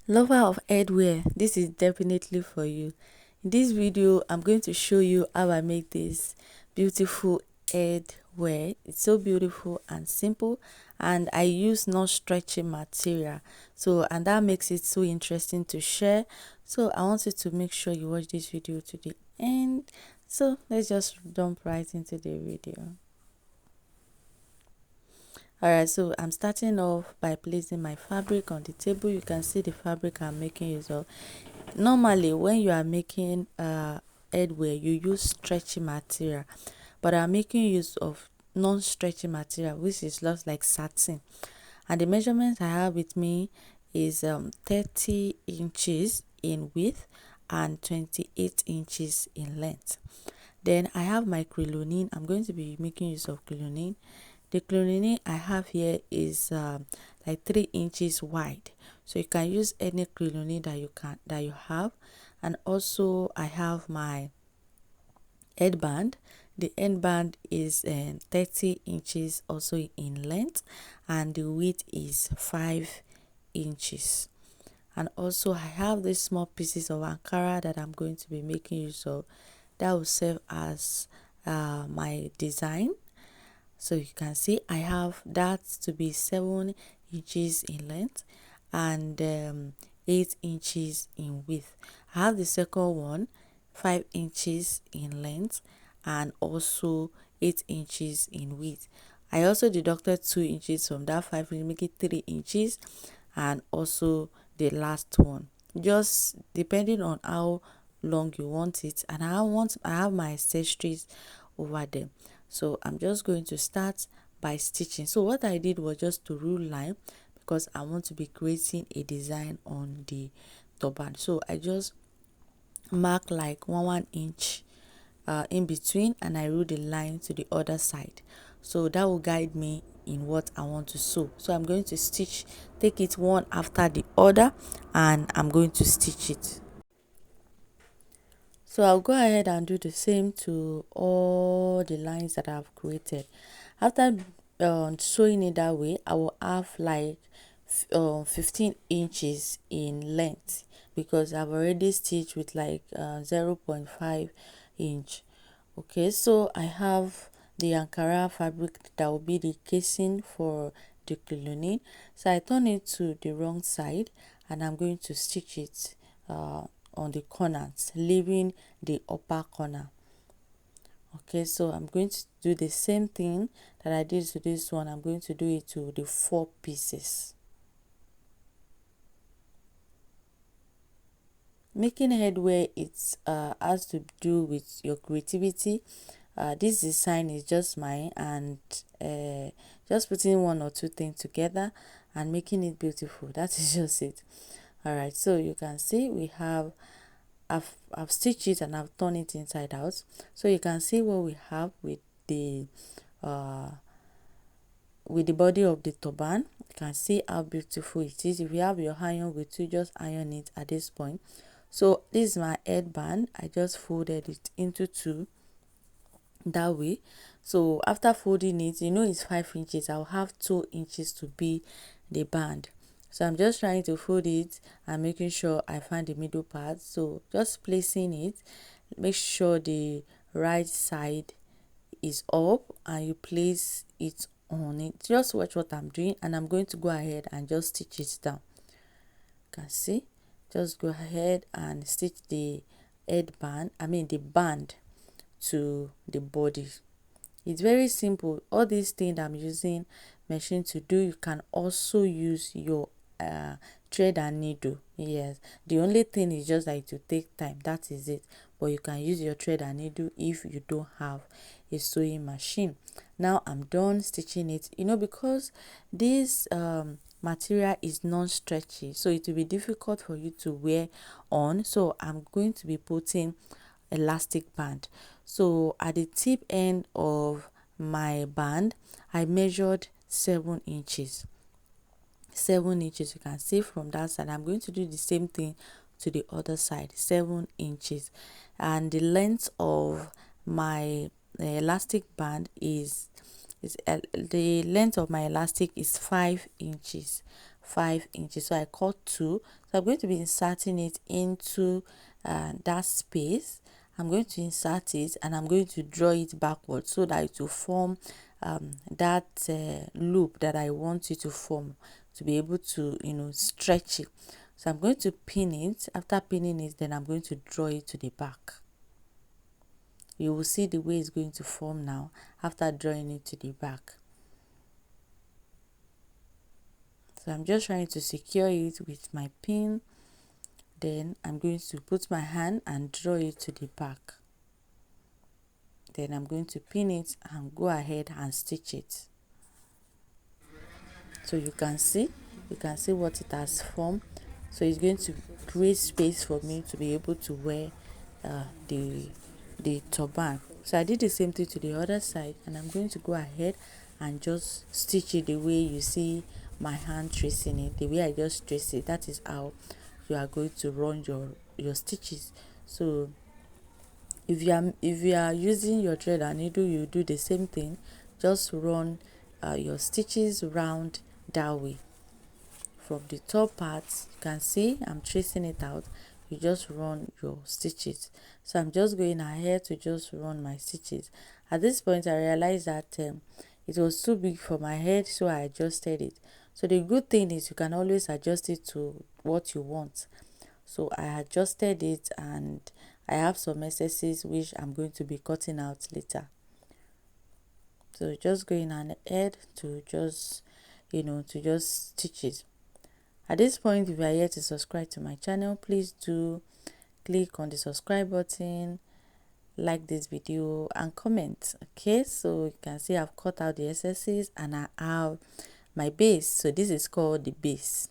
Lover of headwear, this is definitely for you. In this video, I'm going to show you how I make this beautiful headwear. It's so beautiful and simple, and I use non-stretchy material. And that makes it so interesting to share. So I want you to make sure you watch this video to the end. So let's just jump right into the video. Alright, so I'm starting off by placing my fabric on the table. You can see the fabric I'm making use of. Normally, when you are making headwear, you use stretchy material, but I'm making use of non-stretchy material, which is just like satin. And the measurement I have with me is 30 inches in width and 28 inches in length. Then I have my crinoline. I'm going to be making use of crinoline. The crinoline I have here is like 3 inches wide, so you can use any crinoline that you have. And also I have my headband. The headband is 30 inches also in length, and the width is 5 inches. And also I have these small pieces of Ankara that I'm going to be making use of. That will serve as my design. So you can see I have that to be 7 inches in length and 8 inches in width. I have the second one 5 inches in length and also 8 inches in width. I also deducted 2 inches from that 5, make it 3 inches, and also the last one, just depending on how long you want it. And I have my accessories over them. So I'm just going to start by stitching. So what I did was just to rule line, because I want to be creating a design on the turban. So I just mark like 1 inch in between, and I rule the line to the other side. So that will guide me in what I want to sew. So I'm going to stitch, take it one after the other, and I'm going to stitch it. So I'll go ahead and do the same to all the lines that I've created. After sewing it that way, I will have like 15 inches in length, because I've already stitched with like 0.5 inch. Okay, so I have the Ankara fabric that will be the casing for the crinoline. So I turn it to the wrong side, and I'm going to stitch it on the corners, leaving the upper corner. Okay, so I'm going to do the same thing that I did to this one. I'm going to do it to the 4 pieces. Making headwear, it's has to do with your creativity. This design is just mine, and just putting one or two things together and making it beautiful. That is just it. All right, so you can see we have I've stitched it and I've turned it inside out, so you can see what we have uh with the body of the turban. You can see how beautiful it is. If you have your iron with you, just iron it at this point. So this is my headband. I just folded it into 2 that way. So after folding it, you know it's 5 inches, I'll have 2 inches to be the band. So I'm just trying to fold it and making sure I find the middle part. So just placing it, make sure the right side is up and you place it on it. Just watch what I'm doing, and I'm going to go ahead and just stitch it down. You can see, just go ahead and stitch the headband, the band to the body. It's very simple. All these things I'm using machine to do, you can also use your thread and needle. Yes, the only thing is just like to take time, that is it. But you can use your thread and needle if you don't have a sewing machine. Now I'm done stitching it, because this material is non-stretchy, so it will be difficult for you to wear on. So I'm going to be putting elastic band. So at the tip end of my band, I measured 7 inches. 7 inches, you can see from that side. I'm going to do the same thing to the other side, 7 inches. And the length of my elastic band is the length of my elastic is 5 inches. 5 inches, so I cut 2. So I'm going to be inserting it into that space. I'm going to insert it and I'm going to draw it backwards so that it will form that loop that I want it to form, to be able to, stretch it. So I'm going to pin it. After pinning it, then I'm going to draw it to the back. You will see the way it's going to form now after drawing it to the back. So I'm just trying to secure it with my pin. Then I'm going to put my hand and draw it to the back. Then I'm going to pin it and go ahead and stitch it. So you can see what it has formed. So it's going to create space for me to be able to wear the turban. So I did the same thing to the other side, and I'm going to go ahead and just stitch it the way you see my hand tracing it. The way I just trace it, that is how you are going to run your stitches. So if you are using your thread and needle, you do the same thing. Just run your stitches round that way. From the top part, you can see I'm tracing it out. You just run your stitches. So I'm just going ahead to just run my stitches. At this point, I realized that it was too big for my head, so I adjusted it. So the good thing is you can always adjust it to what you want. So I adjusted it, and I have some excesses which I'm going to be cutting out later. So just going ahead to just stitch it. At this point, if you are yet to subscribe to my channel, please do click on the subscribe button, like this video and comment. Okay, so you can see I've cut out the excesses and I have my base. So this is called the base.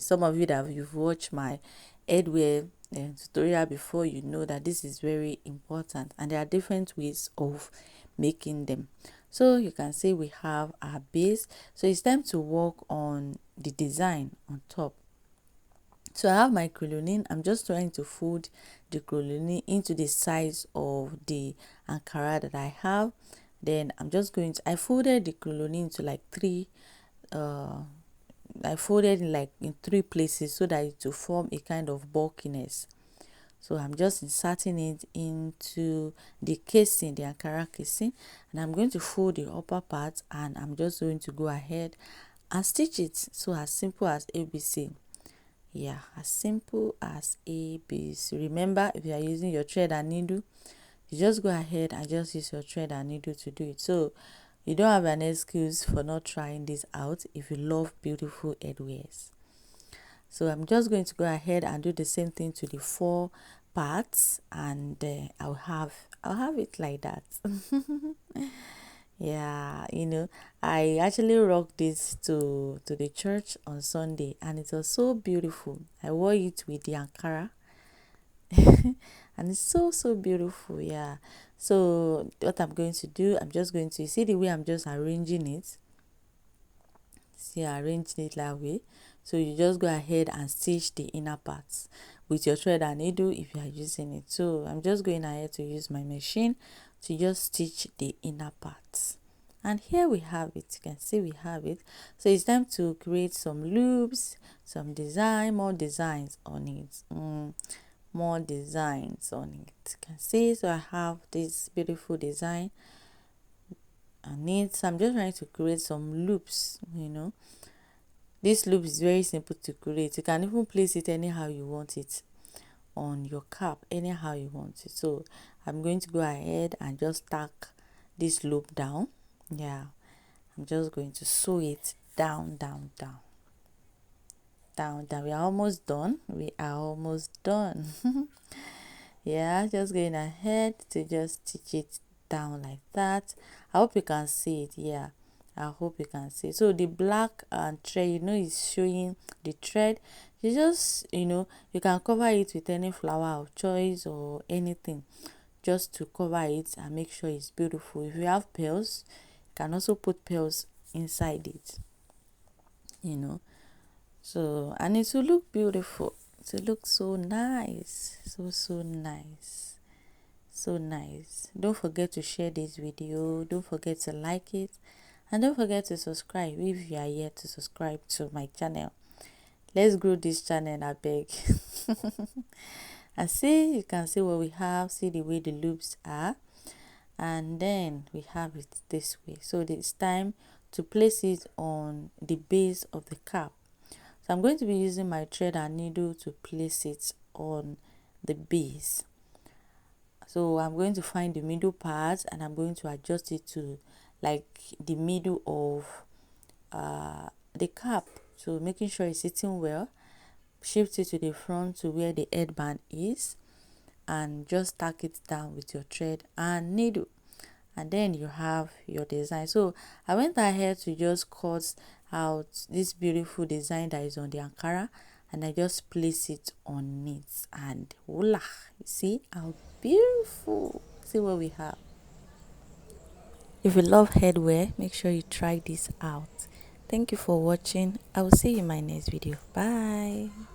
Some of you that you've watched my headwear tutorial before, you know that this is very important, and there are different ways of making them. So you can see we have our base. So it's time to work on the design on top. So I have my crinoline. I'm just trying to fold the crinoline into the size of the Ankara that I have. Then I'm just going to, I folded the crinoline into like I folded in 3 places so that it will form a kind of bulkiness. So I'm just inserting it into the casing, the Ankara casing, and I'm going to fold the upper part, and I'm just going to go ahead and stitch it. So as simple as ABC. Yeah, as simple as ABC. Remember, if you are using your thread and needle, you just go ahead and just use your thread and needle to do it. So you don't have an excuse for not trying this out if you love beautiful headwears. So I'm just going to go ahead and do the same thing to the 4 parts, and I'll have it like that. Yeah, I actually rocked this to the church on Sunday, and it was so beautiful. I wore it with the Ankara and it's so beautiful. Yeah, so what I'm going to do, I'm just going to see the way I'm just arranging it. See, arranging it that way. So you just go ahead and stitch the inner parts with your thread and needle if you are using it. So I'm just going ahead to use my machine to just stitch the inner parts. And here we have it. You can see we have it. So it's time to create some loops, some design, more designs on it. More designs on it. You can see, so I have this beautiful design on it. So I'm just trying to create some loops. This loop is very simple to create. You can even place it anyhow you want it on your cap, anyhow you want it. So I'm going to go ahead and just tack this loop down. Yeah, I'm just going to sew it down. We are almost done. Yeah, just going ahead to just stitch it down like that. I hope you can see it. Yeah, I hope you can see. So the black thread, is showing the thread. You just, you can cover it with any flower of choice or anything, just to cover it and make sure it's beautiful. If you have pearls, you can also put pearls inside it. So, and it will look beautiful. It will look so nice, so nice. So nice. Don't forget to share this video. Don't forget to like it, And don't forget to subscribe if you are yet to subscribe to my channel. Let's grow this channel, I beg. And see, you can see what we have, see the way the loops are, and then we have it this way. So it's time to place it on the base of the cap. So I'm going to be using my thread and needle to place it on the base. So I'm going to find the middle part and I'm going to adjust it to like the middle of the cap, so making sure it's sitting well. Shift it to the front to where the headband is and just tack it down with your thread and needle, and then you have your design. So I went ahead to just cut out this beautiful design that is on the Ankara, and I just place it on it, and voila, you see how beautiful. See what we have. If you love headwear, make sure you try this out. Thank you for watching. I will see you in my next video. Bye.